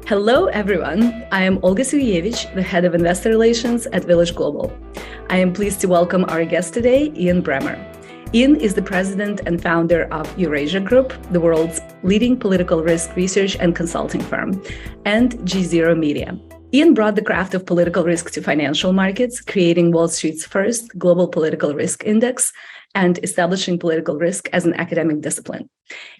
Hello, everyone. I am Olga Serhiyevich, the head of investor relations at Village Global. I am pleased to welcome our guest today, Ian Bremmer. Ian is the president and founder of Eurasia Group, the world's leading political risk research and consulting firm, and GZERO Media. Ian brought the craft of political risk to financial markets, creating Wall Street's first global political risk index and establishing political risk as an academic discipline.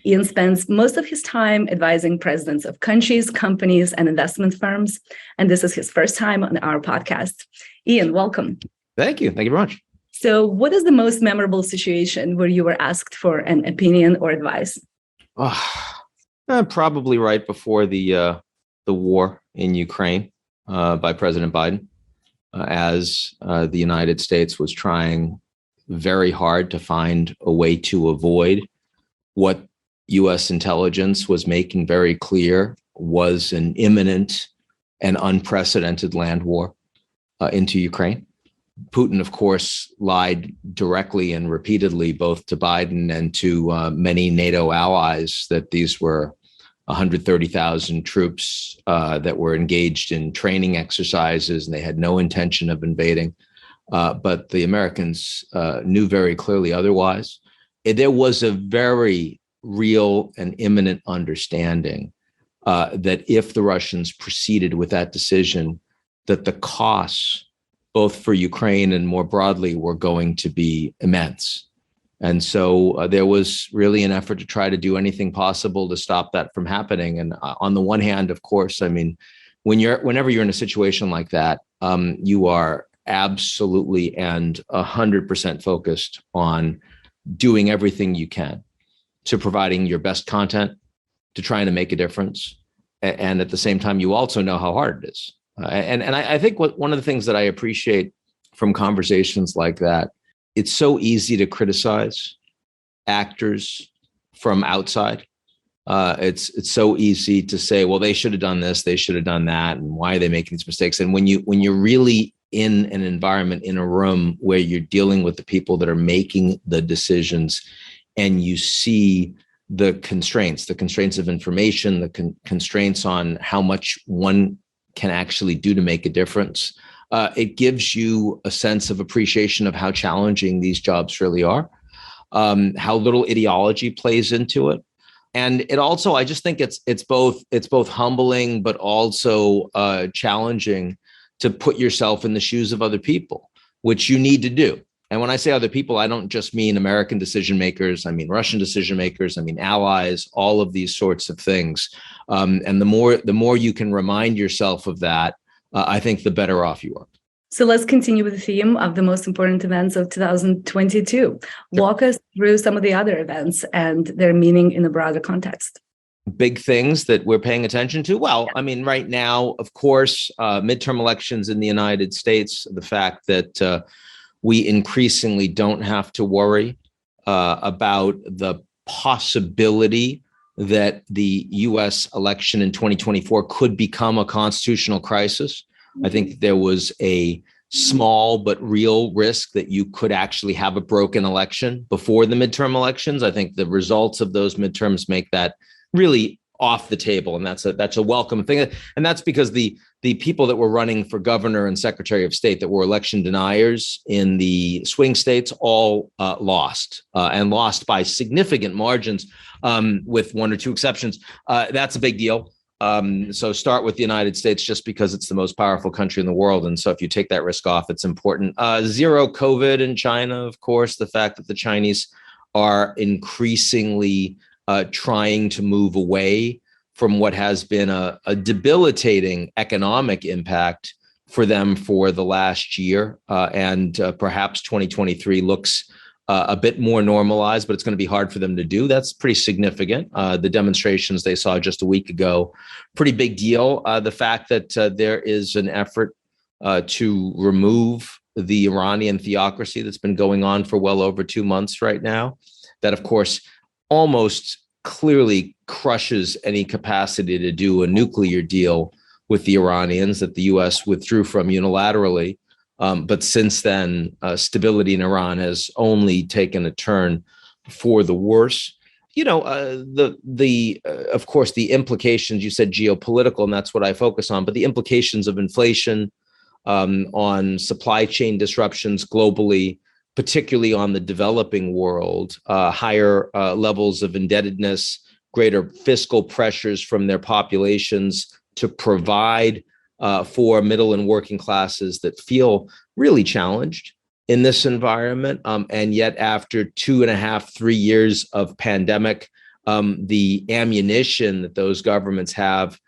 Ian spends most of his time advising presidents of countries, companies, and investment firms, and this is his first time on our podcast. Ian, welcome. Thank you. Thank you very much. So what is the most memorable situation where you were asked for an opinion or advice? Probably right before the war in Ukraine by President Biden, as the United States was trying very hard to find a way to avoid what U.S. intelligence was making very clear was an imminent and unprecedented land war into Ukraine. Putin, of course, lied directly and repeatedly both to Biden and to many NATO allies that these were 130,000 troops that were engaged in training exercises, and they had no intention of invading. But the Americans knew very clearly otherwise. There was a very real and imminent understanding that if the Russians proceeded with that decision, that the costs, both for Ukraine and more broadly, were going to be immense. And so there was really an effort to try to do anything possible to stop that from happening. And on the one hand, of course, I mean, whenever you're in a situation like that, you are absolutely and 100% focused on doing everything you can to providing your best content, to trying to make a difference. And at the same time, you also know how hard it is. And I think one of the things that I appreciate from conversations like that, it's so easy to criticize actors from outside. It's so easy to say, well, they should have done this, they should have done that, and why are they making these mistakes? And when you're really in an environment, in a room where you're dealing with the people that are making the decisions, and you see the constraints of information, the constraints on how much one can actually do to make a difference, it gives you a sense of appreciation of how challenging these jobs really are, how little ideology plays into it. And it also, I just think it's both humbling, but also challenging to put yourself in the shoes of other people, which you need to do. And when I say other people, I don't just mean American decision makers. I mean Russian decision makers. I mean allies. All of these sorts of things. And the more you can remind yourself of that, I think the better off you are. So let's continue with the theme of the most important events of 2022. Walk us through some of the other events and their meaning in a broader context. Big things that we're paying attention to? Well, I mean, right now, of course, midterm elections in the United States, the fact that we increasingly don't have to worry about the possibility that the U.S. election in 2024 could become a constitutional crisis. I think there was a small but real risk that you could actually have a broken election before the midterm elections. I think the results of those midterms make that really off the table, and that's a welcome thing. And that's because the people that were running for governor and secretary of state that were election deniers in the swing states all lost and lost by significant margins, with one or two exceptions. That's a big deal. So start with the United States just because it's the most powerful country in the world. And so if you take that risk off, it's important. Zero COVID in China, of course, the fact that the Chinese are increasingly trying to move away from what has been a debilitating economic impact for them for the last year. And perhaps 2023 looks a bit more normalized, but it's going to be hard for them to do. That's pretty significant. The demonstrations they saw just a week ago, pretty big deal. The fact that there is an effort to remove the Iranian theocracy that's been going on for well over 2 months right now, that, of course, almost clearly crushes any capacity to do a nuclear deal with the Iranians that the U.S. withdrew from unilaterally. But since then, stability in Iran has only taken a turn for the worse. of course, the implications, you said geopolitical, and that's what I focus on, but the implications of inflation on supply chain disruptions globally, particularly on the developing world, higher levels of indebtedness, greater fiscal pressures from their populations to provide for middle and working classes that feel really challenged in this environment. And yet after 2.5, 3 years of pandemic, the ammunition that those governments have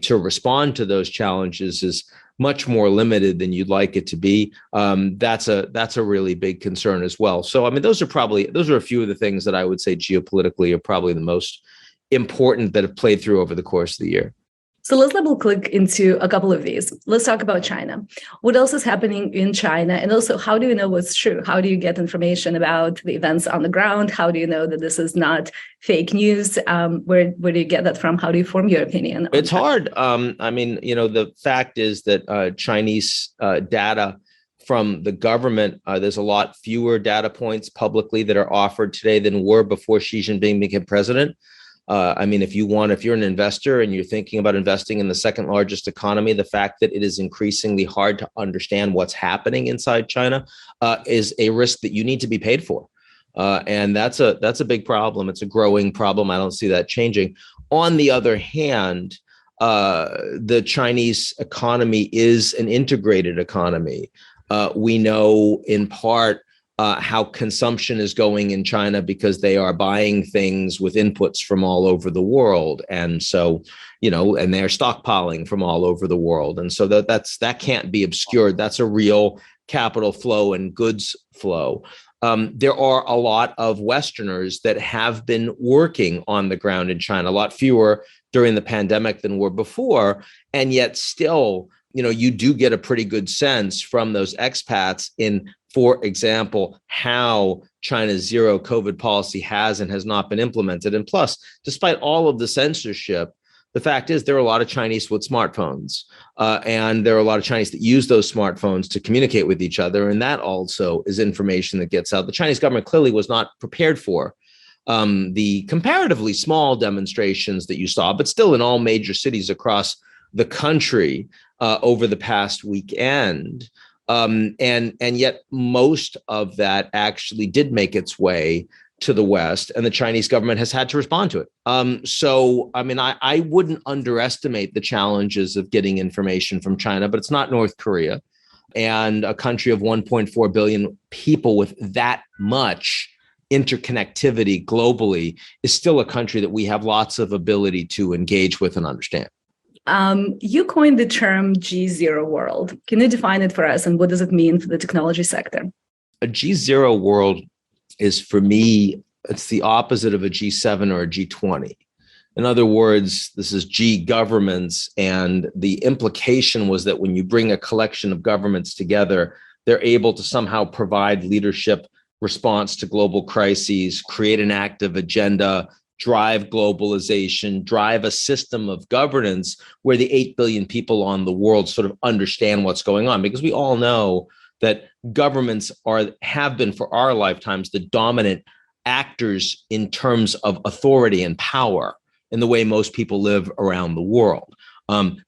to respond to those challenges is much more limited than you'd like it to be. That's a really big concern as well. So, I mean, those are a few of the things that I would say geopolitically are probably the most important that have played through over the course of the year. So let's double click into a couple of these. Let's talk about China. What else is happening in China? And also, how do you know what's true? How do you get information about the events on the ground? How do you know that this is not fake news? Where do you get that from? How do you form your opinion? It's hard. I mean, the fact is that Chinese data from the government, there's a lot fewer data points publicly that are offered today than were before Xi Jinping became president. I mean, if you're an investor and you're thinking about investing in the second largest economy, the fact that it is increasingly hard to understand what's happening inside China is a risk that you need to be paid for. And that's a big problem. It's a growing problem. I don't see that changing. On the other hand, the Chinese economy is an integrated economy. We know in part how consumption is going in China because they are buying things with inputs from all over the world. And so, and they're stockpiling from all over the world. And so that can't be obscured. That's a real capital flow and goods flow. There are a lot of Westerners that have been working on the ground in China, a lot fewer during the pandemic than were before. And yet still, you do get a pretty good sense from those expats in, for example, how China's zero COVID policy has and has not been implemented. And plus, despite all of the censorship, the fact is there are a lot of Chinese with smartphones, and there are a lot of Chinese that use those smartphones to communicate with each other. And that also is information that gets out. The Chinese government clearly was not prepared for the comparatively small demonstrations that you saw, but still in all major cities across the country over the past weekend. And yet most of that actually did make its way to the West, and the Chinese government has had to respond to it. So, I mean, I wouldn't underestimate the challenges of getting information from China, but it's not North Korea. And a country of 1.4 billion people with that much interconnectivity globally is still a country that we have lots of ability to engage with and understand. You coined the term GZERO world. Can you define it for us, and what does it mean for the technology sector? A GZERO world is, for me, it's the opposite of a G7 or a G20. In other words, this is G governments, and the implication was that when you bring a collection of governments together, they're able to somehow provide leadership response to global crises, create an active agenda, drive globalization, drive a system of governance where the 8 billion people on the world sort of understand what's going on. Because we all know that governments have been for our lifetimes the dominant actors in terms of authority and power in the way most people live around the world.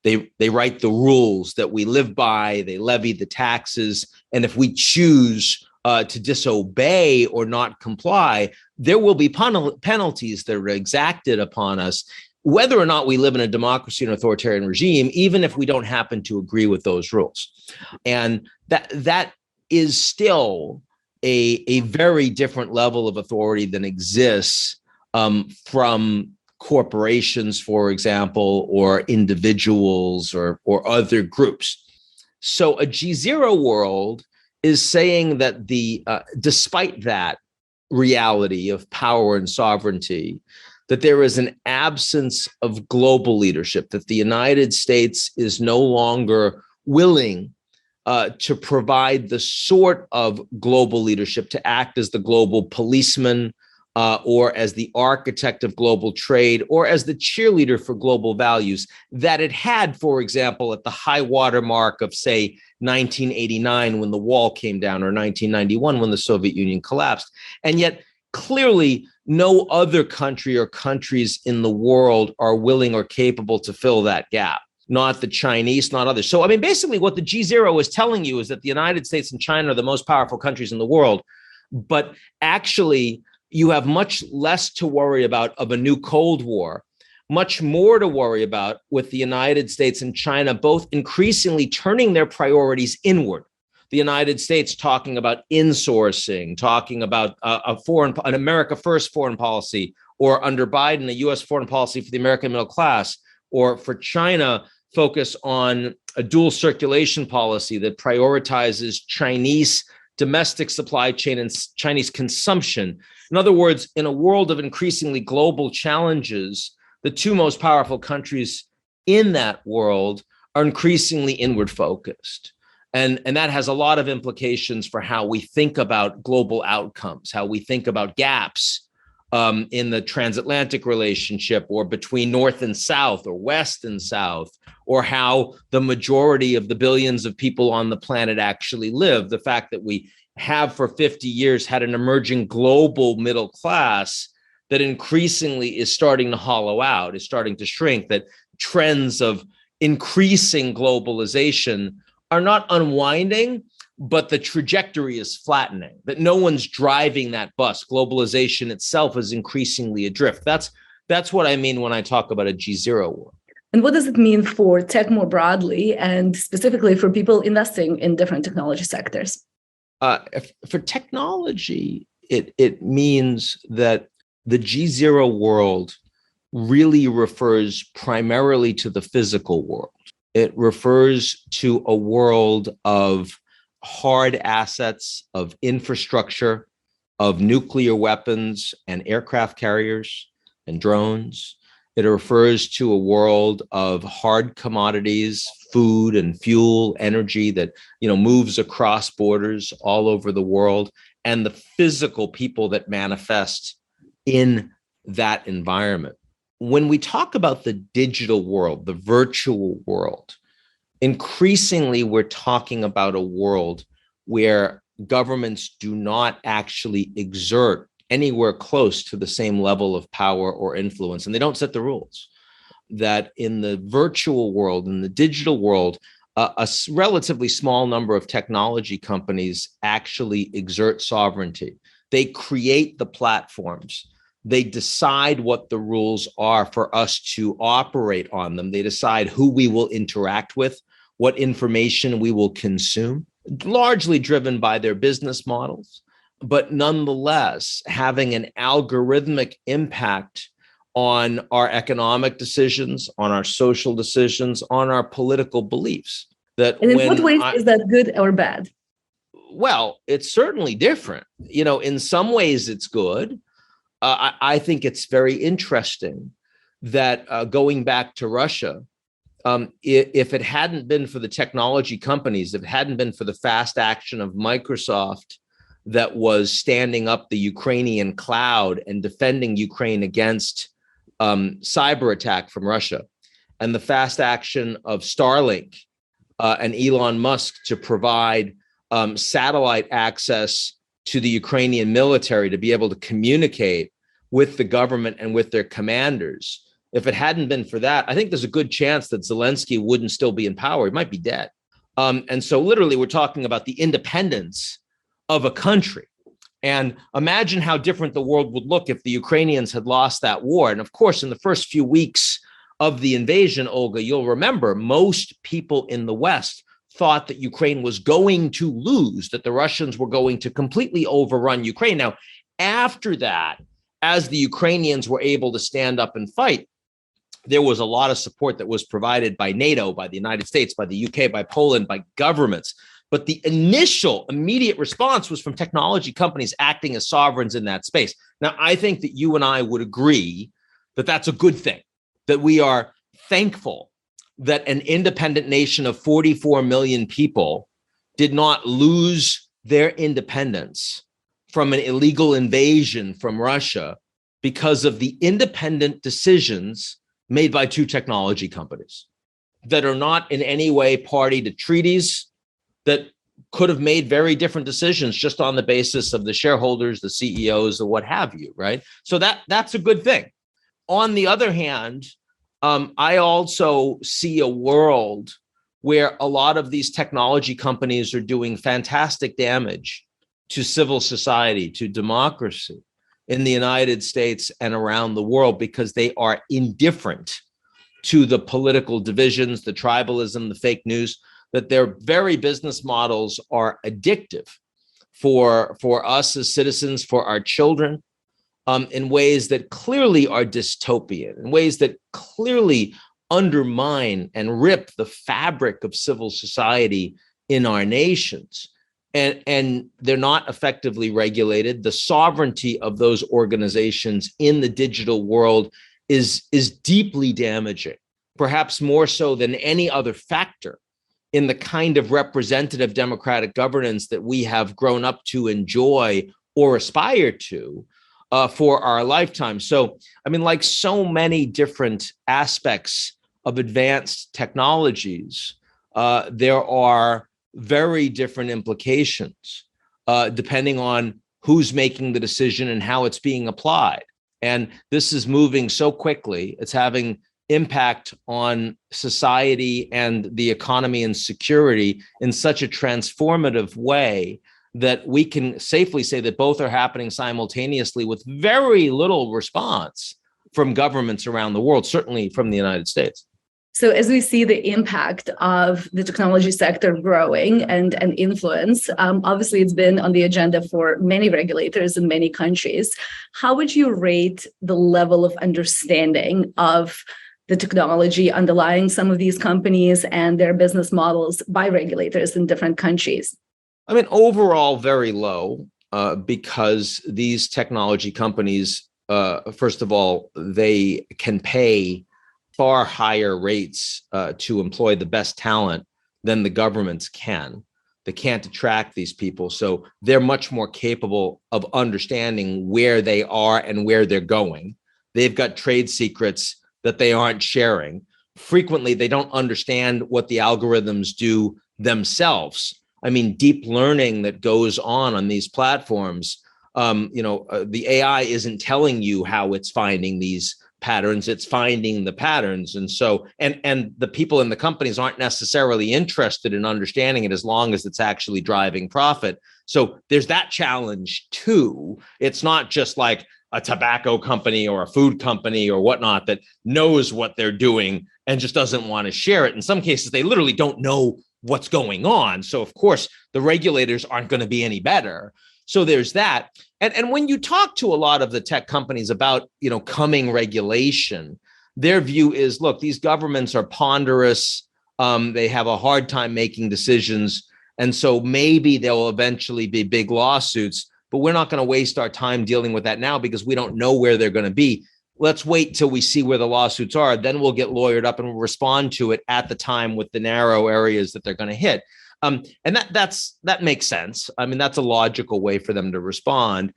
They write the rules that we live by, they levy the taxes, and if we choose to disobey or not comply, there will be penalties that are exacted upon us, whether or not we live in a democracy and authoritarian regime, even if we don't happen to agree with those rules. And that is still a very different level of authority than exists from corporations, for example, or individuals or other groups. So a GZERO world is saying that despite that reality of power and sovereignty, that there is an absence of global leadership, that the United States is no longer willing to provide the sort of global leadership to act as the global policeman or as the architect of global trade or as the cheerleader for global values that it had, for example, at the high water mark of, say, 1989 when the wall came down or 1991 when the Soviet Union collapsed. And yet clearly no other country or countries in the world are willing or capable to fill that gap. Not the Chinese, not others. So, I mean, basically what the G0 is telling you is that the United States and China are the most powerful countries in the world. But actually, you have much less to worry about of a new Cold War, much more to worry about with the United States and China both increasingly turning their priorities inward. The United States talking about insourcing, talking about an America First foreign policy, or under Biden, a U.S. foreign policy for the American middle class, or for China, focus on a dual circulation policy that prioritizes Chinese domestic supply chain and Chinese consumption. In other words, in a world of increasingly global challenges, the two most powerful countries in that world are increasingly inward focused. And that has a lot of implications for how we think about global outcomes, how we think about gaps in the transatlantic relationship, or between North and South, or West and South, or how the majority of the billions of people on the planet actually live. The fact that we have for 50 years had an emerging global middle class that increasingly is starting to hollow out, is starting to shrink, that trends of increasing globalization are not unwinding, but the trajectory is flattening, that no one's driving that bus. Globalization itself is increasingly adrift. That's what I mean when I talk about a G0 war. And what does it mean for tech more broadly, and specifically for people investing in different technology sectors? For technology, it means that the G0 world really refers primarily to the physical world. It refers to a world of hard assets, of infrastructure, of nuclear weapons and aircraft carriers and drones. It refers to a world of hard commodities, food and fuel, energy that, moves across borders all over the world, and the physical people that manifest in that environment. When we talk about the digital world, the virtual world, increasingly we're talking about a world where governments do not actually exert anywhere close to the same level of power or influence, and they don't set the rules. That in the virtual world, in the digital world, a relatively small number of technology companies actually exert sovereignty. They create the platforms. They decide what the rules are for us to operate on them. They decide who we will interact with, what information we will consume, largely driven by their business models, but nonetheless having an algorithmic impact on our economic decisions, on our social decisions, on our political beliefs. And in what ways is that good or bad? Well, it's certainly different. In some ways it's good. I think it's very interesting that going back to Russia, if it hadn't been for the technology companies, if it hadn't been for the fast action of Microsoft that was standing up the Ukrainian cloud and defending Ukraine against cyber attack from Russia, and the fast action of Starlink and Elon Musk to provide satellite access to the Ukrainian military to be able to communicate with the government and with their commanders. If it hadn't been for that, I think there's a good chance that Zelensky wouldn't still be in power. He might be dead. And so literally we're talking about the independence of a country. And imagine how different the world would look if the Ukrainians had lost that war. And of course, in the first few weeks of the invasion, Olga, you'll remember most people in the West thought that Ukraine was going to lose, that the Russians were going to completely overrun Ukraine. Now, after that, as the Ukrainians were able to stand up and fight, there was a lot of support that was provided by NATO, by the United States, by the UK, by Poland, by governments. But the initial immediate response was from technology companies acting as sovereigns in that space. Now, I think that you and I would agree that that's a good thing, that we are thankful that an independent nation of 44 million people did not lose their independence from an illegal invasion from Russia because of the independent decisions made by two technology companies that are not in any way party to treaties, that could have made very different decisions just on the basis of the shareholders, the CEOs, or what have you, right? So that's a good thing. On the other hand, I also see a world where a lot of these technology companies are doing fantastic damage to civil society, to democracy in the United States and around the world because they are indifferent to the political divisions, the tribalism, the fake news, that their very business models are addictive for us as citizens, for our children, in ways that clearly are dystopian, in ways that clearly undermine and rip the fabric of civil society in our nations. And they're not effectively regulated. The sovereignty of those organizations in the digital world is deeply damaging, perhaps more so than any other factor in the kind of representative democratic governance that we have grown up to enjoy or aspire to for our lifetime. So, I mean, like so many different aspects of advanced technologies, there are very different implications depending on who's making the decision and how it's being applied. And this is moving so quickly. It's having impact on society and the economy and security in such a transformative way that we can safely say that both are happening simultaneously with very little response from governments around the world, certainly from the United States. So as we see the impact of the technology sector growing and influence, obviously it's been on the agenda for many regulators in many countries. How would you rate the level of understanding of the technology underlying some of these companies and their business models by regulators in different countries? I mean, overall, very low, because these technology companies, first of all, they can pay far higher rates to employ the best talent than the governments can. They can't attract these people. So they're much more capable of understanding where they are and where they're going. They've got trade secrets that they aren't sharing. Frequently, they don't understand what the algorithms do themselves. I mean, deep learning that goes on these platforms, the AI isn't telling you how it's finding these patterns, it's finding the patterns. And so, and the people in the companies aren't necessarily interested in understanding it as long as it's actually driving profit. So there's that challenge too. It's not just like a tobacco company or a food company or whatnot that knows what they're doing and just doesn't want to share it. In some cases, they literally don't know what's going on. So of course, the regulators aren't going to be any better. So there's that. And when you talk to a lot of the tech companies about, coming regulation, their view is, look, these governments are ponderous. They have a hard time making decisions. And so maybe there will eventually be big lawsuits, but we're not going to waste our time dealing with that now because we don't know where they're going to be. Let's wait till we see where the lawsuits are. Then we'll get lawyered up and we'll respond to it at the time with the narrow areas that they're going to hit. And that makes sense. I mean, that's a logical way for them to respond.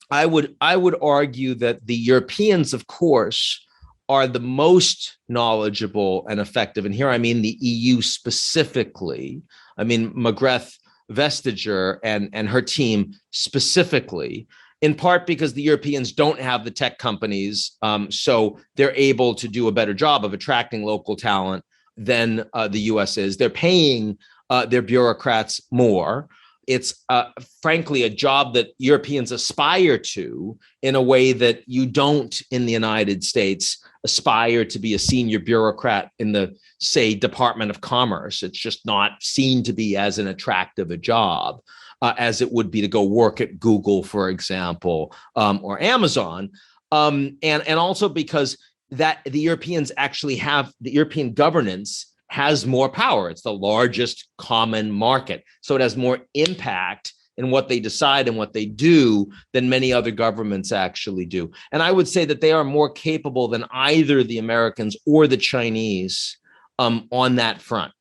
I would argue that the Europeans, of course, are the most knowledgeable and effective. And here I mean the EU specifically. I mean, Margrethe Vestager and her team specifically, in part because the Europeans don't have the tech companies, so they're able to do a better job of attracting local talent than the US is. They're paying their bureaucrats more. It's frankly a job that Europeans aspire to in a way that you don't in the United States aspire to be a senior bureaucrat in the, say, Department of Commerce. It's just not seen to be as an attractive a job as it would be to go work at Google, for example, or Amazon. And also because that the Europeans actually have, the European governance has more power. It's the largest common market. So it has more impact in what they decide and what they do than many other governments actually do. And I would say that they are more capable than either the Americans or the Chinese on that front,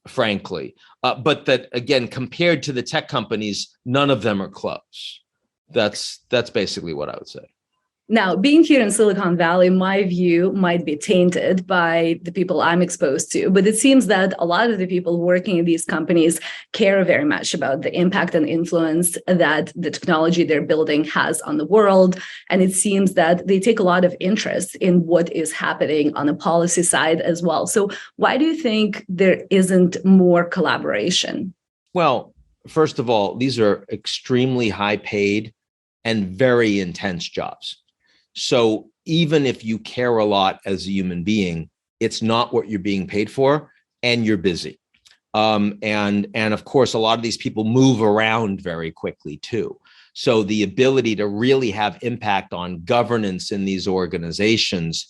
frankly. But that, again, compared to the tech companies, none of them are close. That's basically what I would say. Now, being here in Silicon Valley, my view might be tainted by the people I'm exposed to, but it seems that a lot of the people working in these companies care very much about the impact and influence that the technology they're building has on the world. And it seems that they take a lot of interest in what is happening on the policy side as well. So why do you think there isn't more collaboration? Well, first of all, these are extremely high paid and very intense jobs. So even if you care a lot as a human being, it's not what you're being paid for, and you're busy. And of course, a lot of these people move around very quickly too. So the ability to really have impact on governance in these organizations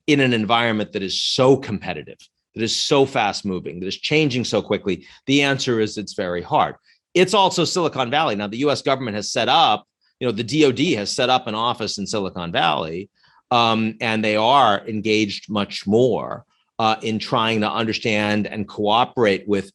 in an environment that is so competitive, that is so fast moving, that is changing so quickly, the answer is it's very hard. It's also Silicon Valley. Now, the US government has set up, the DoD has set up an office in Silicon Valley, and they are engaged much more in trying to understand and cooperate with,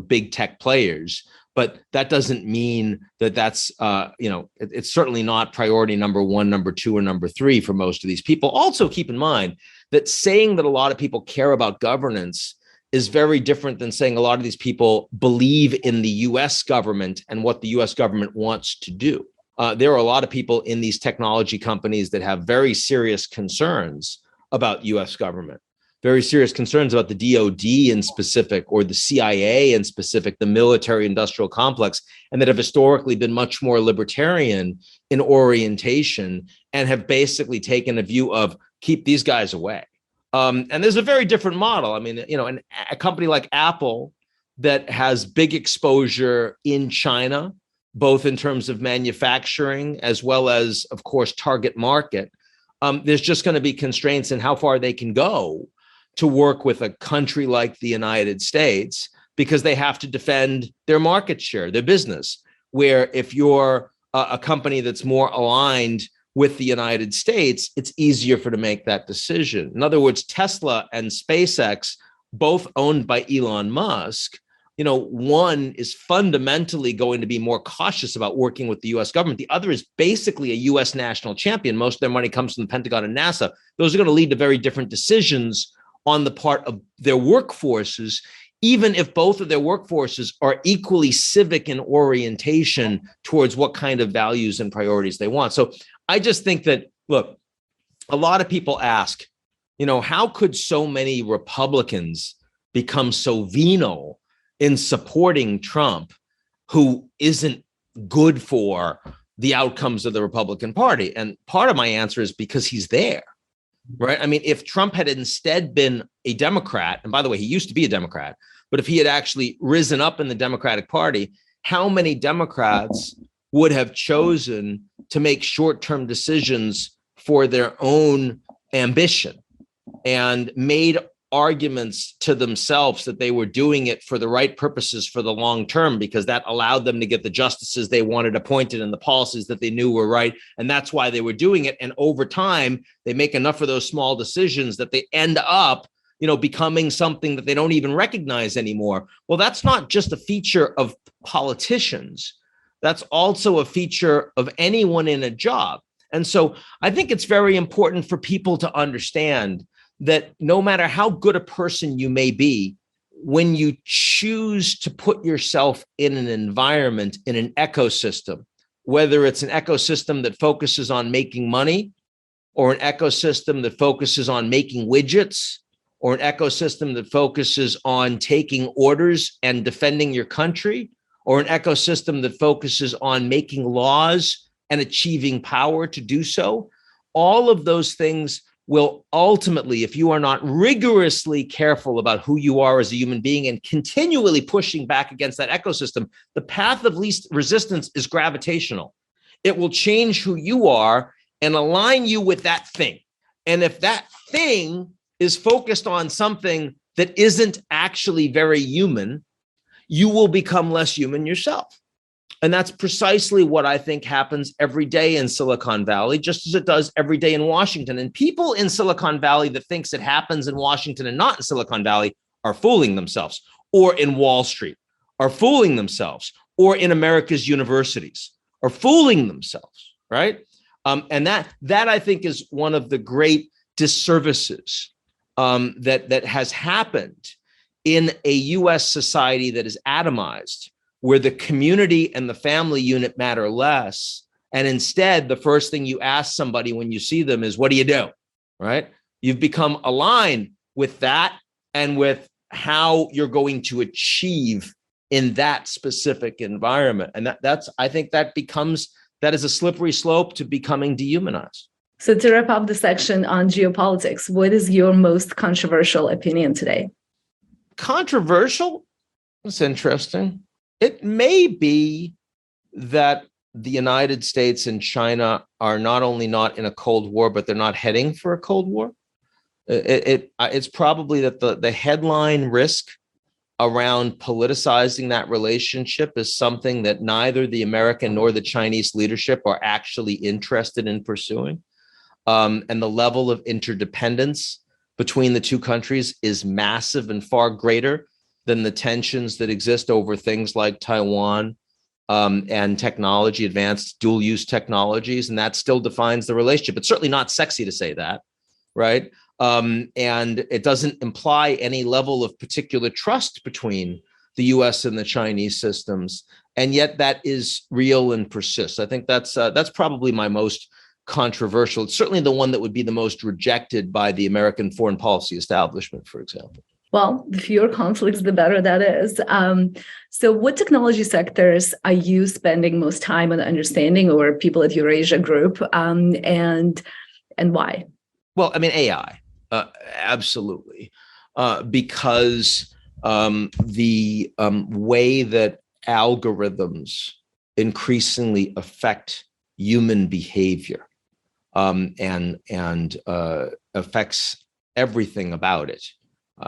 big tech players. But that doesn't mean that that's, it's certainly not priority number one, number two, or number three for most of these people. Also, keep in mind that saying that a lot of people care about governance is very different than saying a lot of these people believe in the US government and what the US government wants to do. There are a lot of people in these technology companies that have very serious concerns about US government, very serious concerns about the DoD in specific, or the CIA in specific, the military industrial complex, and that have historically been much more libertarian in orientation and have basically taken a view of keep these guys away. And there's a very different model. I mean, a company like Apple that has big exposure in China, both in terms of manufacturing as well as, of course, target market, there's just going to be constraints in how far they can go to work with a country like the United States, because they have to defend their market share, their business. Where if you're a company that's more aligned with the United States, it's easier to make that decision. In other words, Tesla and SpaceX, both owned by Elon Musk, one is fundamentally going to be more cautious about working with the US government. The other is basically a US national champion. Most of their money comes from the Pentagon and NASA. Those are going to lead to very different decisions on the part of their workforces, even if both of their workforces are equally civic in orientation towards what kind of values and priorities they want. So I just think that, look, a lot of people ask, how could so many Republicans become so venal in supporting Trump, who isn't good for the outcomes of the Republican Party? And part of my answer is because he's there, right? I mean, if Trump had instead been a Democrat, and by the way, he used to be a Democrat, but if he had actually risen up in the Democratic Party, how many Democrats would have chosen to make short-term decisions for their own ambition and made arguments to themselves that they were doing it for the right purposes for the long term, because that allowed them to get the justices they wanted appointed and the policies that they knew were right. And that's why they were doing it. And over time, they make enough of those small decisions that they end up, becoming something that they don't even recognize anymore. Well, that's not just a feature of politicians. That's also a feature of anyone in a job. And so I think it's very important for people to understand that no matter how good a person you may be, when you choose to put yourself in an environment, in an ecosystem, whether it's an ecosystem that focuses on making money, or an ecosystem that focuses on making widgets, or an ecosystem that focuses on taking orders and defending your country, or an ecosystem that focuses on making laws and achieving power to do so, all of those things will ultimately, if you are not rigorously careful about who you are as a human being and continually pushing back against that ecosystem, the path of least resistance is gravitational. It will change who you are and align you with that thing. And if that thing is focused on something that isn't actually very human, you will become less human yourself. And that's precisely what I think happens every day in Silicon Valley, just as it does every day in Washington. And people in Silicon Valley that thinks it happens in Washington and not in Silicon Valley are fooling themselves, or in Wall Street are fooling themselves, or in America's universities are fooling themselves, right? And that I think is one of the great disservices that has happened in a U.S. society that is atomized, where the community and the family unit matter less. And instead, the first thing you ask somebody when you see them is, what do you do? Right? You've become aligned with that and with how you're going to achieve in that specific environment. And I think that is a slippery slope to becoming dehumanized. So to wrap up the section on geopolitics, what is your most controversial opinion today? Controversial? That's interesting. It may be that the United States and China are not only not in a Cold War, but they're not heading for a Cold War. It's probably that the headline risk around politicizing that relationship is something that neither the American nor the Chinese leadership are actually interested in pursuing. And the level of interdependence between the two countries is massive and far greater than the tensions that exist over things like Taiwan and technology, advanced dual-use technologies. And that still defines the relationship. It's certainly not sexy to say that, right? And it doesn't imply any level of particular trust between the U.S. and the Chinese systems. And yet that is real and persists. I think that's probably my most controversial. It's certainly the one that would be the most rejected by the American foreign policy establishment, for example. Well, the fewer conflicts, the better that is. So what technology sectors are you spending most time on understanding, or people at Eurasia Group, and why? Well, I mean, AI, absolutely, because the way that algorithms increasingly affect human behavior and affects everything about it.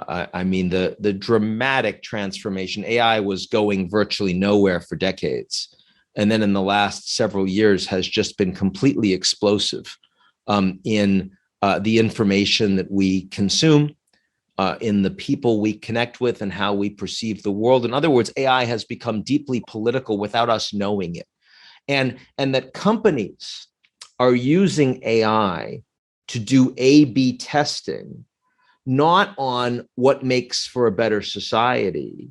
I mean, the dramatic transformation. AI was going virtually nowhere for decades, and then in the last several years has just been completely explosive in the information that we consume, in the people we connect with, and how we perceive the world. In other words, AI has become deeply political without us knowing it, and that companies are using AI to do A/B testing, not on what makes for a better society,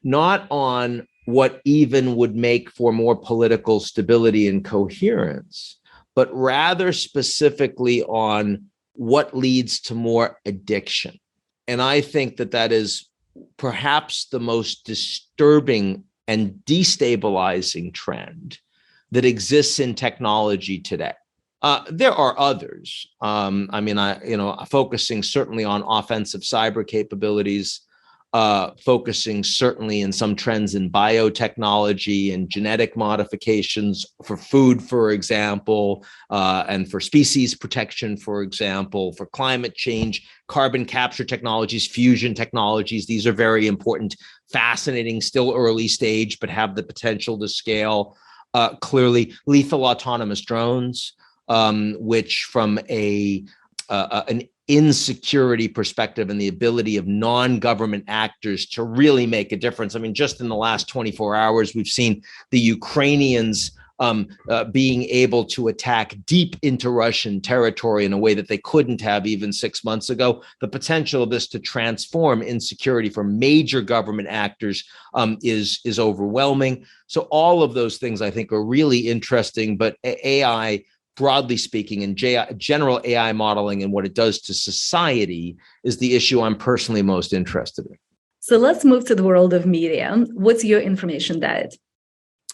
not on what even would make for more political stability and coherence, but rather specifically on what leads to more addiction. And I think that is perhaps the most disturbing and destabilizing trend that exists in technology today. There are others. Focusing certainly on offensive cyber capabilities, focusing certainly in some trends in biotechnology and genetic modifications for food, for example, and for species protection, for example, for climate change, carbon capture technologies, fusion technologies. These are very important, fascinating, still early stage, but have the potential to scale. Clearly, lethal autonomous drones, which from an insecurity perspective and the ability of non-government actors to really make a difference. I mean, just in the last 24 hours, we've seen the Ukrainians being able to attack deep into Russian territory in a way that they couldn't have even 6 months ago. The potential of this to transform insecurity for major government actors is overwhelming. So all of those things I think are really interesting, but AI, broadly speaking, and general AI modeling and what it does to society is the issue I'm personally most interested in. So let's move to the world of media. What's your information diet?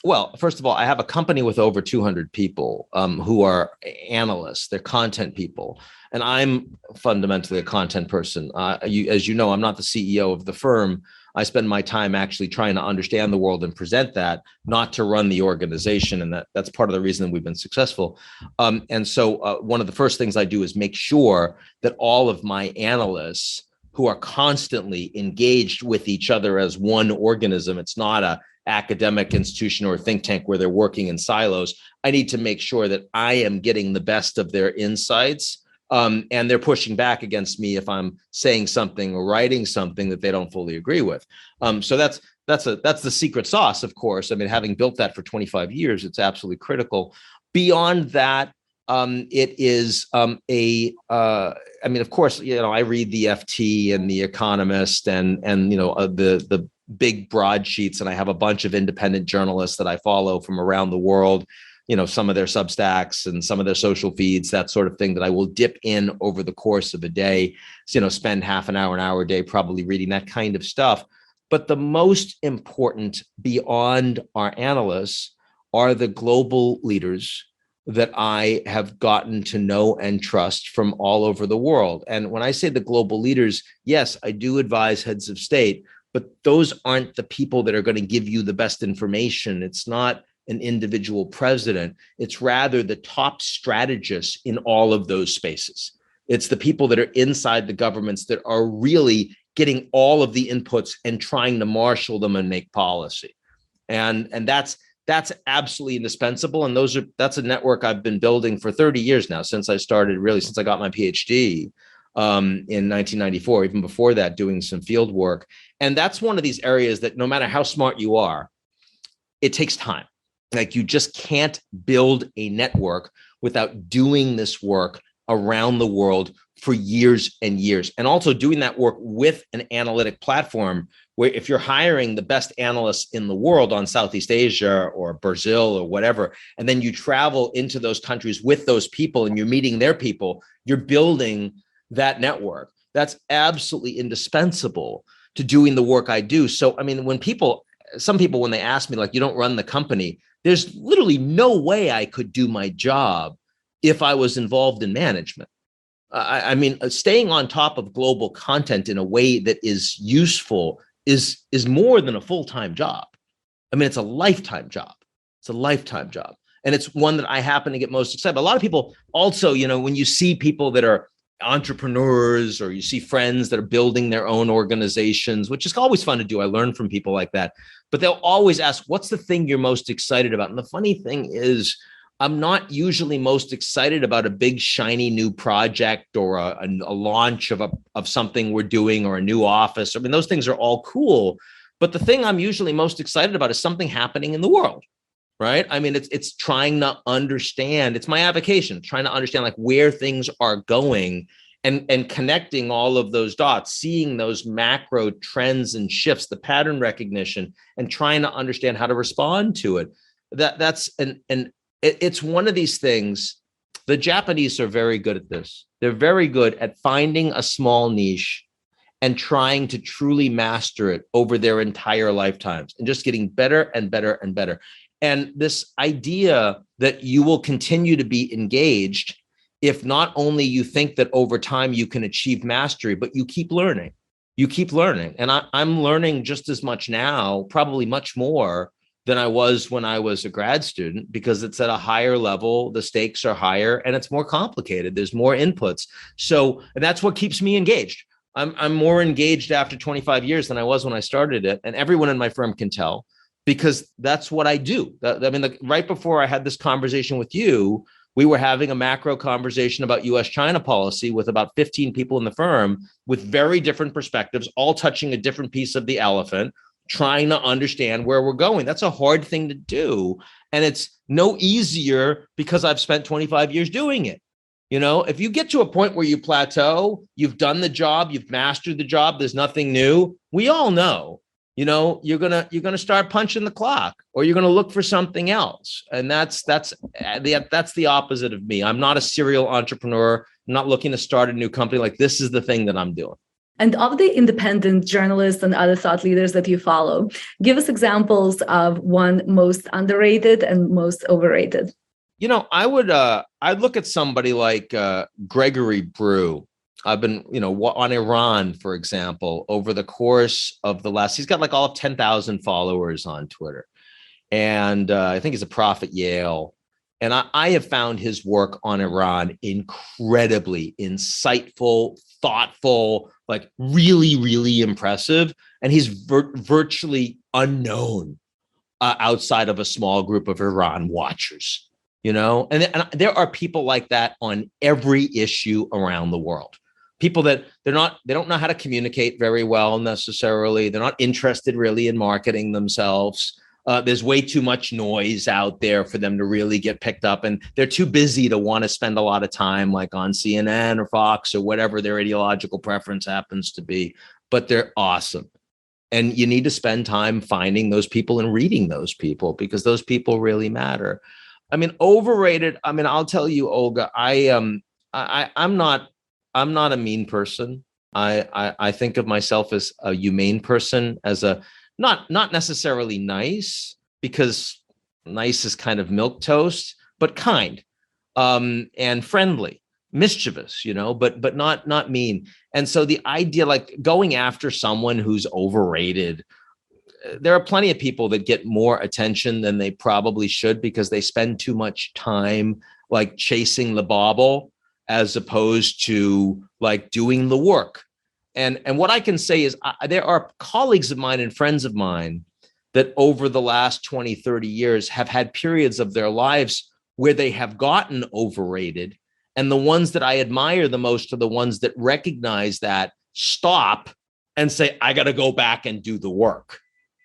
Well, first of all, I have a company with over 200 people who are analysts. They're content people. And I'm fundamentally a content person. As you know, I'm not the CEO of the firm. I spend my time actually trying to understand the world and present that, not to run the organization. And that's part of the reason we've been successful. And so one of the first things I do is make sure that all of my analysts who are constantly engaged with each other as one organism, it's not a academic institution or think tank where they're working in silos. I need to make sure that I am getting the best of their insights. And they're pushing back against me if I'm saying something or writing something that they don't fully agree with. So that's the secret sauce, of course. I mean, having built that for 25 years, it's absolutely critical. Beyond that, It is I mean, of course, I read the FT and the Economist and the big broadsheets, and I have a bunch of independent journalists that I follow from around the world. Some of their Substacks and some of their social feeds, that sort of thing, that I will dip in over the course of a day. Spend half an hour a day probably reading that kind of stuff. But the most important beyond our analysts are the global leaders that I have gotten to know and trust from all over the world. And when I say the global leaders, yes, I do advise heads of state, but those aren't the people that are going to give you the best information. It's not an individual president. It's rather the top strategists in all of those spaces. It's the people that are inside the governments that are really getting all of the inputs and trying to marshal them and make policy. And that's absolutely indispensable. And that's a network I've been building for 30 years now, since I got my PhD in 1994, even before that, doing some field work. And that's one of these areas that no matter how smart you are, it takes time. Like, you just can't build a network without doing this work around the world for years and years. And also doing that work with an analytic platform where, if you're hiring the best analysts in the world on Southeast Asia or Brazil or whatever, and then you travel into those countries with those people and you're meeting their people, you're building that network. That's absolutely indispensable to doing the work I do. So, I mean, some people, when they ask me, like, you don't run the company, there's literally no way I could do my job if I was involved in management. I mean, staying on top of global content in a way that is useful is more than a full-time job. I mean, it's a lifetime job. It's a lifetime job. And it's one that I happen to get most excited about. A lot of people also, when you see people that are entrepreneurs, or you see friends that are building their own organizations, which is always fun to do. I learn from people like that, but they'll always ask, what's the thing you're most excited about? And the funny thing is, I'm not usually most excited about a big, shiny new project or a launch of something we're doing, or a new office. I mean, those things are all cool. But the thing I'm usually most excited about is something happening in the world, right? I mean, it's trying to understand. It's my avocation, trying to understand like where things are going, and connecting all of those dots, seeing those macro trends and shifts, the pattern recognition, and trying to understand how to respond to it. It's one of these things. The Japanese are very good at this. They're very good at finding a small niche and trying to truly master it over their entire lifetimes, and just getting better and better and better. And this idea that you will continue to be engaged if not only you think that over time you can achieve mastery, but you keep learning. You keep learning. And I'm learning just as much now, probably much more than I was when I was a grad student, because it's at a higher level, the stakes are higher, and it's more complicated. There's more inputs. So, and that's what keeps me engaged. I'm more engaged after 25 years than I was when I started it. And everyone in my firm can tell, because that's what I do. I mean, right before I had this conversation with you, we were having a macro conversation about US-China policy with about 15 people in the firm with very different perspectives, all touching a different piece of the elephant, trying to understand where we're going. That's a hard thing to do. And it's no easier because I've spent 25 years doing it. If you get to a point where you plateau, you've done the job, you've mastered the job, there's nothing new. We all know, you're gonna start punching the clock, or you're gonna look for something else. And that's the opposite of me. I'm not a serial entrepreneur. I'm not looking to start a new company. Like, this is the thing that I'm doing. And of the independent journalists and other thought leaders that you follow, give us examples of one most underrated and most overrated. I'd look at somebody like Gregory Brew. I've been, on Iran, for example, over the course of he's got like all of 10,000 followers on Twitter. And I think he's a prof at Yale. And I have found his work on Iran incredibly insightful, thoughtful, like really, really impressive. And he's virtually unknown outside of a small group of Iran watchers, and there are people like that on every issue around the world. People that they don't know how to communicate very well necessarily. They're not interested really in marketing themselves. There's way too much noise out there for them to really get picked up. And they're too busy to want to spend a lot of time like on CNN or Fox or whatever their ideological preference happens to be. But they're awesome. And you need to spend time finding those people and reading those people because those people really matter. I mean, overrated. I mean, I'll tell you, Olga, I'm not a mean person. I think of myself as a humane person, as a not necessarily nice, because nice is kind of milquetoast, but kind, and friendly, mischievous, but not mean. And so the idea, like going after someone who's overrated, there are plenty of people that get more attention than they probably should because they spend too much time like chasing the bauble as opposed to like doing the work. And what I can say is there are colleagues of mine and friends of mine that over the last 20, 30 years have had periods of their lives where they have gotten overrated. And the ones that I admire the most are the ones that recognize that, stop and say, I got to go back and do the work,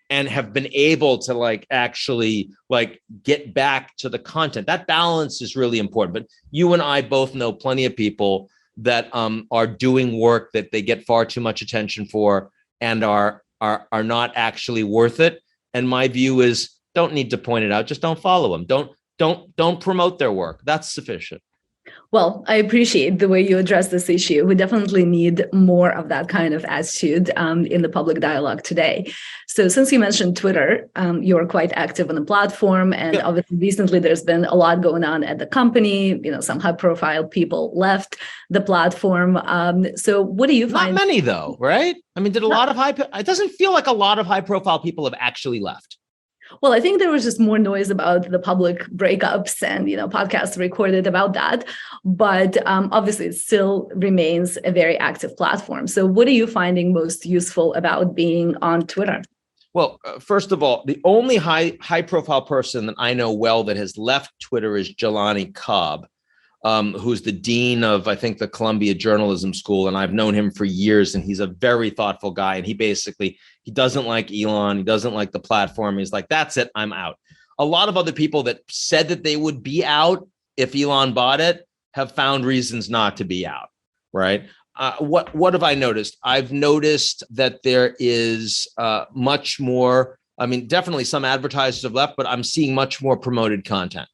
and have been able to like actually like get back to the content. That balance is really important. But you and I both know plenty of people that are doing work that they get far too much attention for and are not actually worth it. And my view is, don't need to point it out. Just don't follow them. Don't promote their work. That's sufficient. Well, I appreciate the way you address this issue. We definitely need more of that kind of attitude in the public dialogue today. So since you mentioned Twitter, you're quite active on the platform. And obviously recently there's been a lot going on at the company. Some high profile people left the platform. So what do you find? Not many though, right? I mean, it doesn't feel like a lot of high profile people have actually left. Well, I think there was just more noise about the public breakups and, podcasts recorded about that. But obviously, it still remains a very active platform. So what are you finding most useful about being on Twitter? Well, first of all, the only high profile person that I know well that has left Twitter is Jelani Cobb, who's the dean of, I think, the Columbia Journalism School. And I've known him for years, and he's a very thoughtful guy. And he doesn't like Elon. He doesn't like the platform. He's like, that's it, I'm out. A lot of other people that said that they would be out if Elon bought it have found reasons not to be out, right? What have I noticed? I've noticed that there is much more. I mean, definitely some advertisers have left, but I'm seeing much more promoted content,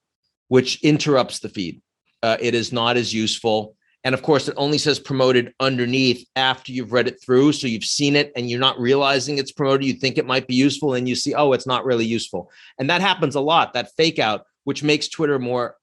which interrupts the feed. It is not as useful. And of course, it only says promoted underneath after you've read it through. So you've seen it and you're not realizing it's promoted. You think it might be useful and you see, oh, it's not really useful. And that happens a lot, that fake out, which makes Twitter more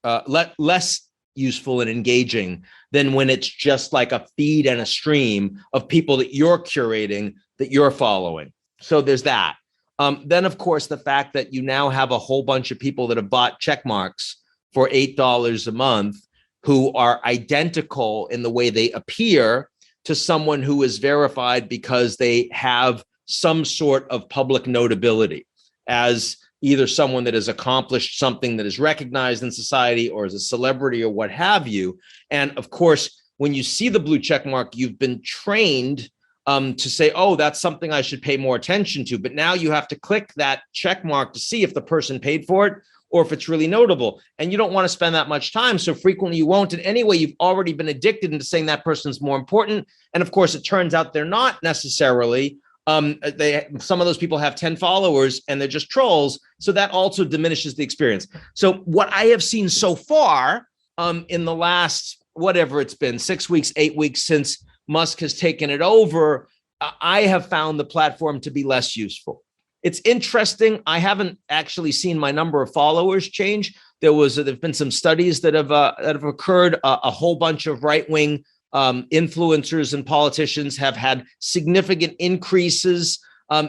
less useful and engaging than when it's just like a feed and a stream of people that you're curating, that you're following. So there's that. Then, of course, the fact that you now have a whole bunch of people that have bought check marks for $8 a month who are identical in the way they appear to someone who is verified because they have some sort of public notability as either someone that has accomplished something that is recognized in society or as a celebrity or what have you. And of course, when you see the blue check mark, you've been trained to say, oh, that's something I should pay more attention to. But now you have to click that check mark to see if the person paid for it or if it's really notable. And you don't want to spend that much time. So frequently you won't. And anyway, you've already been addicted into saying that person's more important. And of course, it turns out they're not necessarily. Some of those people have 10 followers and they're just trolls. So that also diminishes the experience. So what I have seen so far in the last, whatever it's been, 6 weeks, 8 weeks since Musk has taken it over, I have found the platform to be less useful. It's interesting. I haven't actually seen my number of followers change. There've been some studies that have occurred. A whole bunch of right-wing influencers and politicians have had significant increases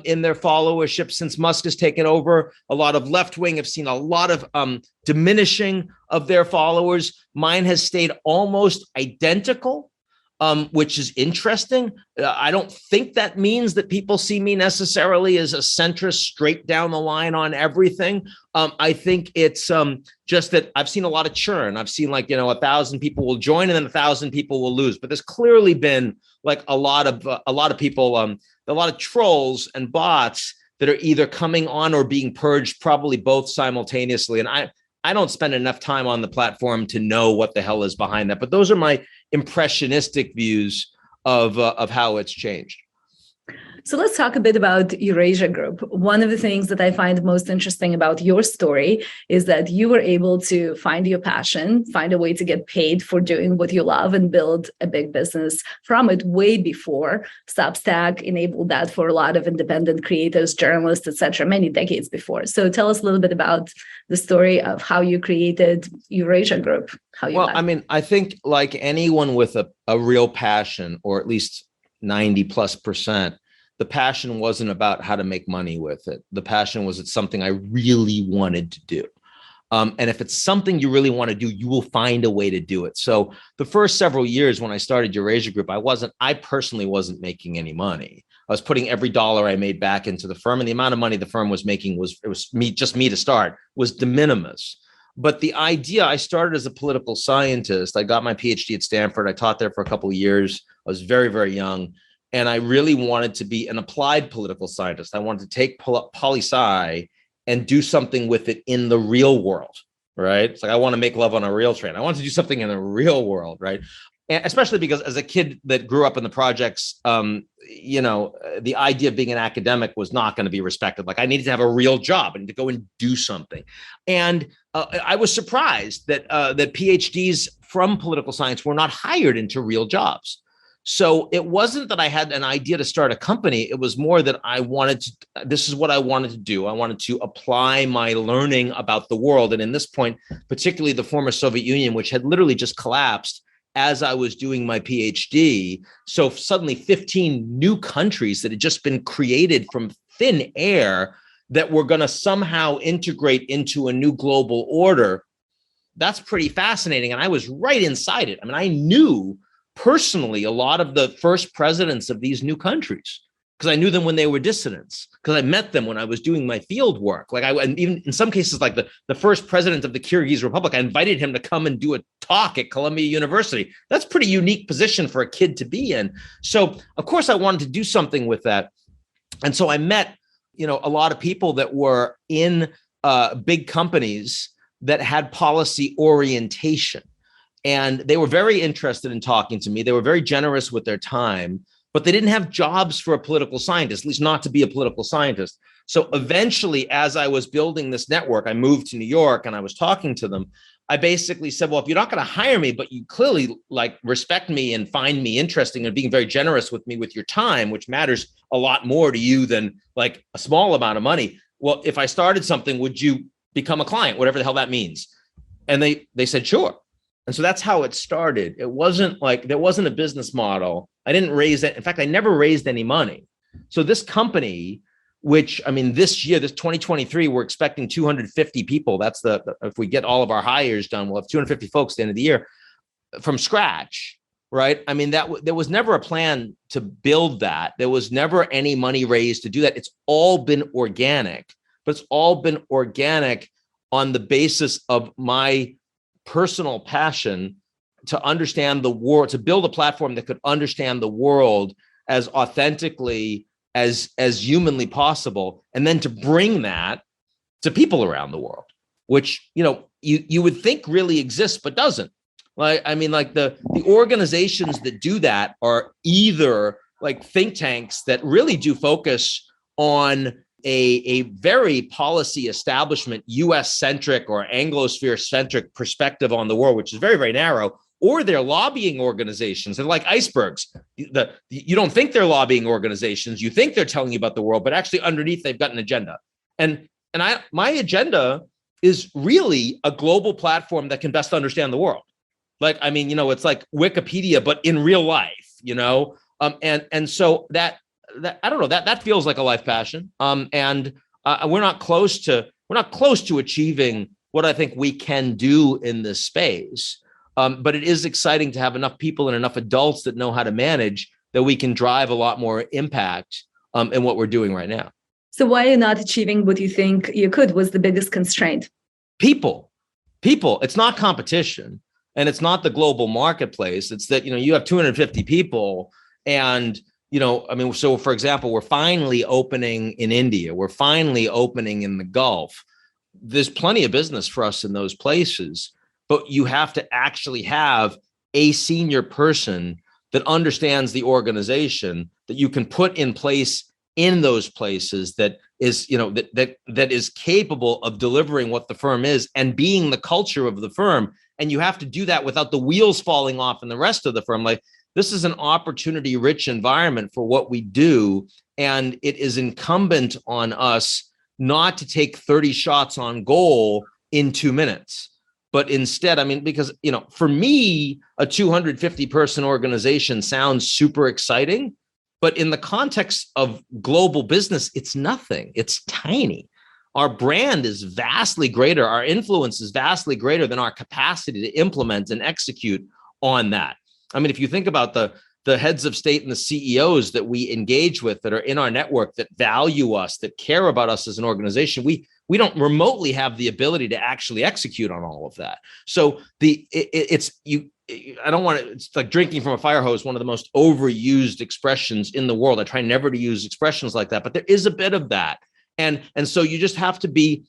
in their followership since Musk has taken over. A lot of left-wing have seen a lot of diminishing of their followers. Mine has stayed almost identical, which is interesting. I don't think that means that people see me necessarily as a centrist straight down the line on everything. I think it's just that I've seen a lot of churn. I've seen 1,000 people will join and then 1,000 people will lose. But there's clearly been like a lot of people, a lot of trolls and bots that are either coming on or being purged, probably both simultaneously. And I don't spend enough time on the platform to know what the hell is behind that. But those are my impressionistic views of how it's changed. So let's talk a bit about Eurasia Group. One of the things that I find most interesting about your story is that you were able to find your passion, find a way to get paid for doing what you love and build a big business from it way before Substack enabled that for a lot of independent creators, journalists, etc., many decades before. So tell us a little bit about the story of how you created Eurasia Group. I think like anyone with a real passion, or at least 90+%, the passion wasn't about how to make money with it. The passion was it's something I really wanted to do. And if it's something you really want to do, you will find a way to do it. So the first several years when I started Eurasia Group, I personally wasn't making any money. I was putting every dollar I made back into the firm, and the amount of money the firm was making was me to start, was de minimis. But the idea, I started as a political scientist. I got my PhD at Stanford. I taught there for a couple of years. I was very, very young. And I really wanted to be an applied political scientist. I wanted to take poli-sci and do something with it in the real world, right? It's like, I want to make love on a rail train. I want to do something in the real world, right? And especially because as a kid that grew up in the projects, the idea of being an academic was not going to be respected. Like, I needed to have a real job. I need to go and do something. And I was surprised that PhDs from political science were not hired into real jobs. So it wasn't that I had an idea to start a company. It was more that this is what I wanted to do. I wanted to apply my learning about the world. And in this point, particularly the former Soviet Union, which had literally just collapsed as I was doing my PhD. So suddenly 15 new countries that had just been created from thin air that were going to somehow integrate into a new global order. That's pretty fascinating. And I was right inside it. I mean, I knew personally a lot of the first presidents of these new countries because I knew them when they were dissidents, because I met them when I was doing my field work. And even in some cases, like the first president of the Kyrgyz Republic, I invited him to come and do a talk at Columbia University. That's a pretty unique position for a kid to be in. So of course I wanted to do something with that. And so I met, a lot of people that were in big companies that had policy orientation. And they were very interested in talking to me. They were very generous with their time, but they didn't have jobs for a political scientist, at least not to be a political scientist. So eventually, as I was building this network, I moved to New York and I was talking to them. I basically said, well, if you're not going to hire me, but you clearly respect me and find me interesting and being very generous with me with your time, which matters a lot more to you than like a small amount of money. Well, if I started something, would you become a client, whatever the hell that means? And they said, sure. And so that's how it started. It wasn't like there wasn't a business model. I didn't raise it. In fact, I never raised any money. So this company, which, this year, this 2023, we're expecting 250 people. That's if we get all of our hires done, we'll have 250 folks at the end of the year from scratch, right? There was never a plan to build that. There was never any money raised to do that. It's all been organic, but it's all been organic on the basis of my personal passion to understand the world, to build a platform that could understand the world as authentically as humanly possible, and then to bring that to people around the world, which you would think really exists but doesn't. The organizations that do that are either like think tanks that really do focus on a very policy establishment, US-centric or Anglosphere-centric perspective on the world, which is very, very narrow, or they're lobbying organizations. They're like icebergs. You don't think they're lobbying organizations. You think they're telling you about the world, but actually underneath they've got an agenda. And my agenda is really a global platform that can best understand the world. It's like Wikipedia, but in real life, and so that I don't know, that feels like a life passion. We're not close to achieving what I think we can do in this space. But it is exciting to have enough people and enough adults that know how to manage that we can drive a lot more impact in what we're doing right now. So why are you not achieving what you think you could? Was the biggest constraint? People. It's not competition, and it's not the global marketplace. It's that, you have 250 people, and so for example, we're finally opening in India. We're finally opening in the Gulf. There's plenty of business for us in those places, but you have to actually have a senior person that understands the organization that you can put in place in those places that is, that is capable of delivering what the firm is and being the culture of the firm. And you have to do that without the wheels falling off in the rest of the firm. Like, this is an opportunity rich environment for what we do. And it is incumbent on us not to take 30 shots on goal in 2 minutes. But instead, because, for me, a 250 person organization sounds super exciting, but in the context of global business, it's nothing. It's tiny. Our brand is vastly greater. Our influence is vastly greater than our capacity to implement and execute on that. If you think about the heads of state and the CEOs that we engage with that are in our network, that value us, that care about us as an organization, we don't remotely have the ability to actually execute on all of that. So it's like drinking from a fire hose, one of the most overused expressions in the world. I try never to use expressions like that, but there is a bit of that. And so you just have to be,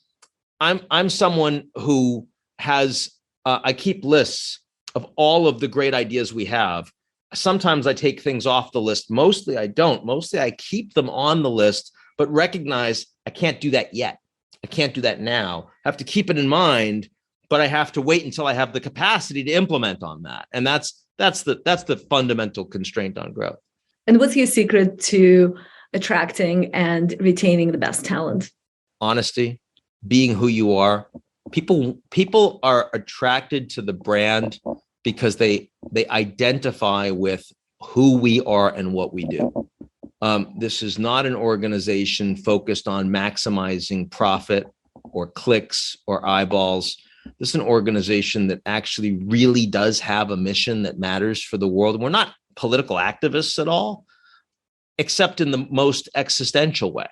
I'm someone who has, I keep lists of all of the great ideas we have. Sometimes I take things off the list. Mostly I don't. Mostly I keep them on the list, but recognize I can't do that yet. I can't do that now. I have to keep it in mind, but I have to wait until I have the capacity to implement on that. And that's the fundamental constraint on growth. And what's your secret to attracting and retaining the best talent? Honesty, being who you are. People are attracted to the brand because they identify with who we are and what we do. This is not an organization focused on maximizing profit or clicks or eyeballs. This is an organization that actually really does have a mission that matters for the world. We're not political activists at all, except in the most existential way.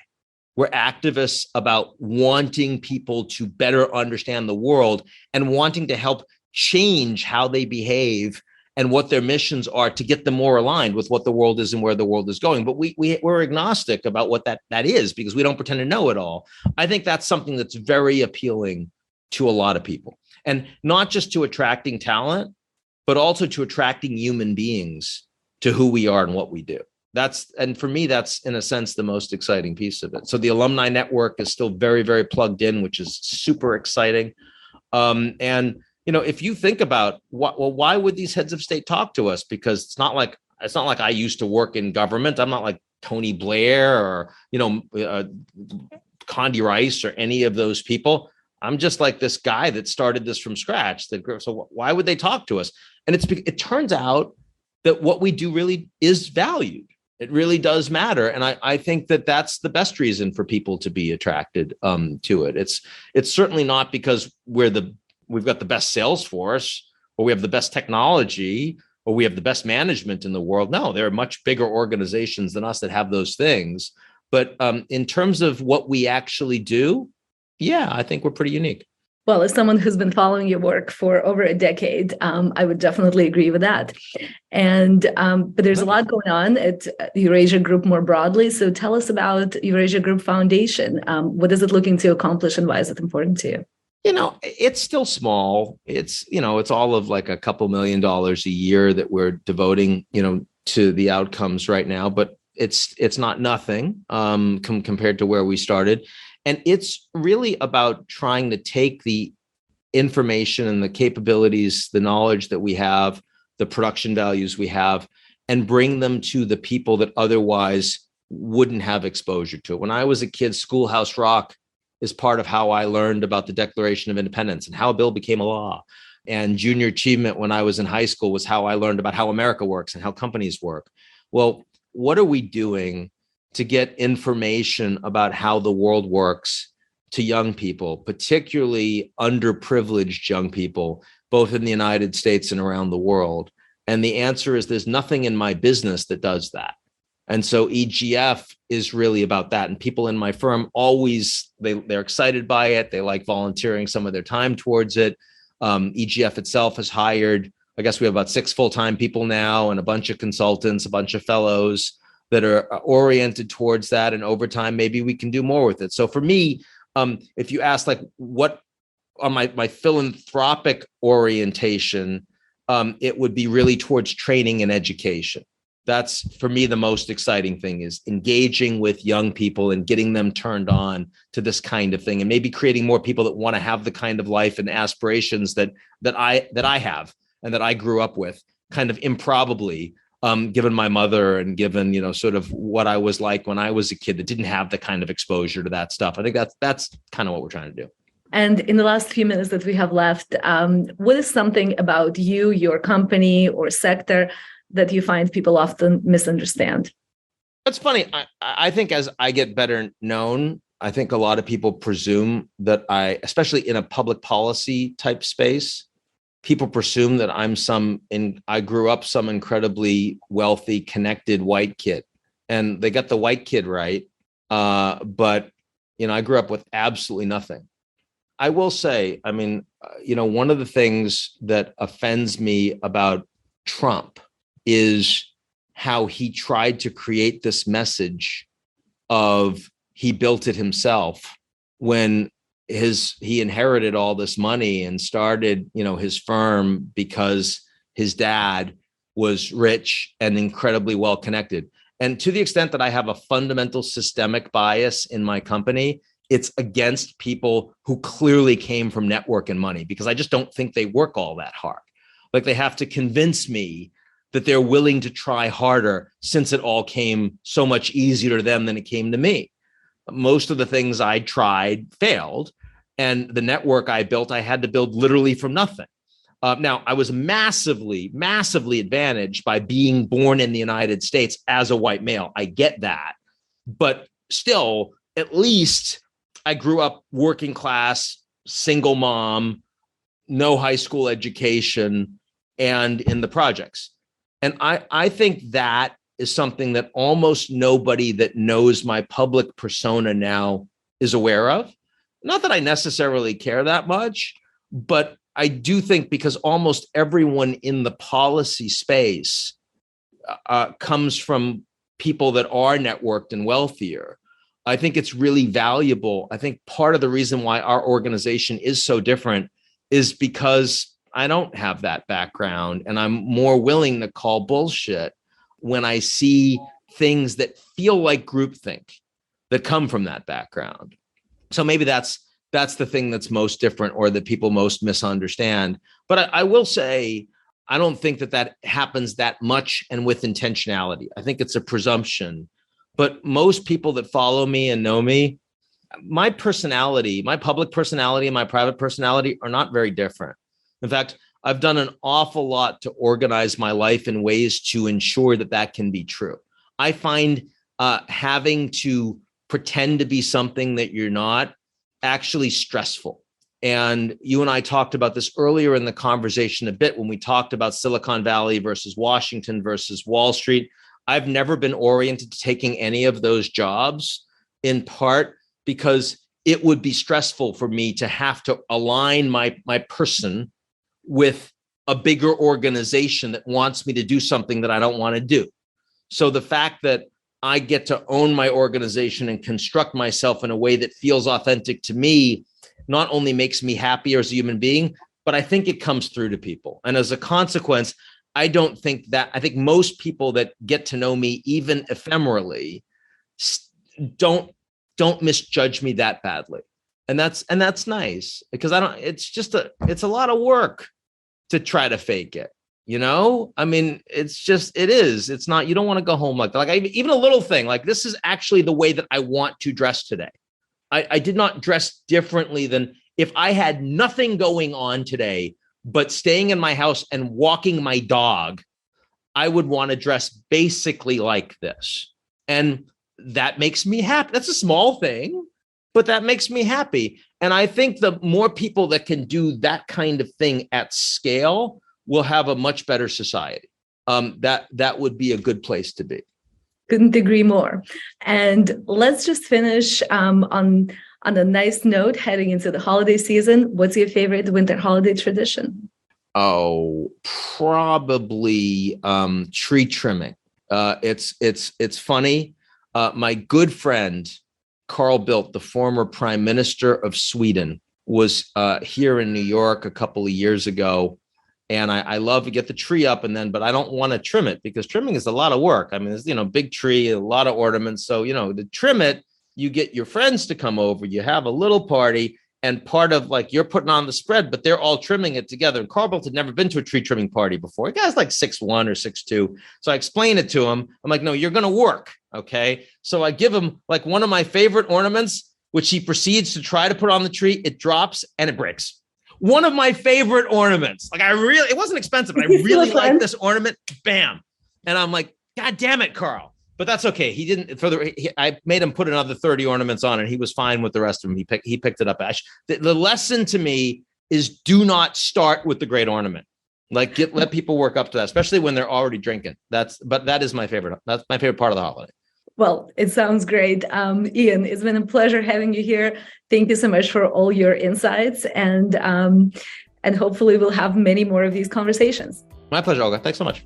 We're activists about wanting people to better understand the world and wanting to help change how they behave and what their missions are to get them more aligned with what the world is and where the world is going. But we're agnostic about what that is because we don't pretend to know it all. I think that's something that's very appealing to a lot of people, and not just to attracting talent, but also to attracting human beings to who we are and what we do. And for me, that's in a sense the most exciting piece of it. So the alumni network is still very, very plugged in, which is super exciting. And if you think about why would these heads of state talk to us? Because it's not like I used to work in government. I'm not like Tony Blair or Condi Rice or any of those people. I'm just like this guy that started this from scratch. So why would they talk to us? And it turns out that what we do really is valued. It really does matter. And I think that that's the best reason for people to be attracted to it. It's certainly not because we've got the best sales force or we have the best technology or we have the best management in the world. No, there are much bigger organizations than us that have those things. But in terms of what we actually do, yeah, I think we're pretty unique. Well, as someone who's been following your work for over a decade, I would definitely agree with that. And but there's a lot going on at Eurasia Group more broadly. So tell us about Eurasia Group Foundation. What is it looking to accomplish and why is it important to you? It's still small. It's all of like a couple $1 million a year that we're devoting, to the outcomes right now. But it's not nothing compared to where we started. And it's really about trying to take the information and the capabilities, the knowledge that we have, the production values we have, and bring them to the people that otherwise wouldn't have exposure to it. When I was a kid, Schoolhouse Rock is part of how I learned about the Declaration of Independence and how a bill became a law. And Junior Achievement when I was in high school was how I learned about how America works and how companies work. Well, what are we doing to get information about how the world works to young people, particularly underprivileged young people, both in the United States and around the world? And the answer is there's nothing in my business that does that. And so EGF is really about that. And people in my firm always, they're excited by it. They like volunteering some of their time towards it. EGF itself has hired, I guess we have about 6 full-time people now and a bunch of consultants, a bunch of fellows that are oriented towards that. And over time, maybe we can do more with it. So for me, if you ask like what on my philanthropic orientation, it would be really towards training and education. That's for me, the most exciting thing is engaging with young people and getting them turned on to this kind of thing, and maybe creating more people that want to have the kind of life and aspirations that I have and that I grew up with, kind of improbably, given my mother and given, sort of what I was like when I was a kid that didn't have the kind of exposure to that stuff. I think that's kind of what we're trying to do. And in the last few minutes that we have left, what is something about you, your company or sector that you find people often misunderstand? That's funny. I think as I get better known, I think a lot of people presume that especially in a public policy type space, people presume that I grew up some incredibly wealthy, connected white kid, and they got the white kid right. But I grew up with absolutely nothing. I will say, one of the things that offends me about Trump is how he tried to create this message of he built it himself when he inherited all this money and started, his firm because his dad was rich and incredibly well connected. And to the extent that I have a fundamental systemic bias in my company, it's against people who clearly came from network and money, because I just don't think they work all that hard. Like they have to convince me that they're willing to try harder since it all came so much easier to them than it came to me. Most of the things I tried failed, and the network I built, I had to build literally from nothing. Now, I was massively, massively advantaged by being born in the United States as a white male. I get that. But still, at least I grew up working class, single mom, no high school education, and in the projects. And I think that is something that almost nobody that knows my public persona now is aware of. Not that I necessarily care that much, but I do think because almost everyone in the policy space comes from people that are networked and wealthier, I think it's really valuable. I think part of the reason why our organization is so different is because I don't have that background, and I'm more willing to call bullshit when I see things that feel like groupthink that come from that background. So maybe that's the thing that's most different, or that people most misunderstand. But I will say, I don't think that happens that much and with intentionality. I think it's a presumption. But most people that follow me and know me, my personality, my public personality and my private personality are not very different. In fact, I've done an awful lot to organize my life in ways to ensure that can be true. I find having to pretend to be something that you're not actually stressful. And you and I talked about this earlier in the conversation a bit when we talked about Silicon Valley versus Washington versus Wall Street. I've never been oriented to taking any of those jobs, in part because it would be stressful for me to have to align my person with a bigger organization that wants me to do something that I don't want to do. So the fact that I get to own my organization and construct myself in a way that feels authentic to me not only makes me happier as a human being, but I think it comes through to people. And as a consequence, I think most people that get to know me, even ephemerally, don't misjudge me that badly. And that's nice, because it's a lot of work to try to fake it. It's not, you don't want to go home like that. Like even a little thing like this is actually the way that I want to dress today. I did not dress differently than if I had nothing going on today, but staying in my house and walking my dog, I would want to dress basically like this. And that makes me happy. That's a small thing, but that makes me happy. And I think the more people that can do that kind of thing at scale will have a much better society. That would be a good place to be. Couldn't agree more. And let's just finish on a nice note heading into the holiday season. What's your favorite winter holiday tradition? Oh, probably tree trimming. It's funny. My good friend Carl Bildt, the former Prime Minister of Sweden, was here in New York a couple of years ago. And I love to get the tree up but I don't want to trim it because trimming is a lot of work. I mean, there's, big tree, a lot of ornaments. So, to trim it, you get your friends to come over, you have a little party, and part of you're putting on the spread, but they're all trimming it together. And Carl Bildt had never been to a tree trimming party before. The guy's like 6'1" or 6'2". So I explain it to him. I'm like, no, you're going to work. Okay. So I give him one of my favorite ornaments, which he proceeds to try to put on the tree. It drops and it breaks. One of my favorite ornaments. It wasn't expensive, but I really like this ornament. Bam. And I'm like, God damn it, Carl. But that's okay. He didn't I made him put another 30 ornaments on and he was fine with the rest of them. He picked it up. The lesson to me is do not start with the great ornament. Let people work up to that, especially when they're already drinking. But that is my favorite. That's my favorite part of the holiday. Well, it sounds great. Ian, it's been a pleasure having you here. Thank you so much for all your insights. And hopefully we'll have many more of these conversations. My pleasure, Olga. Thanks so much.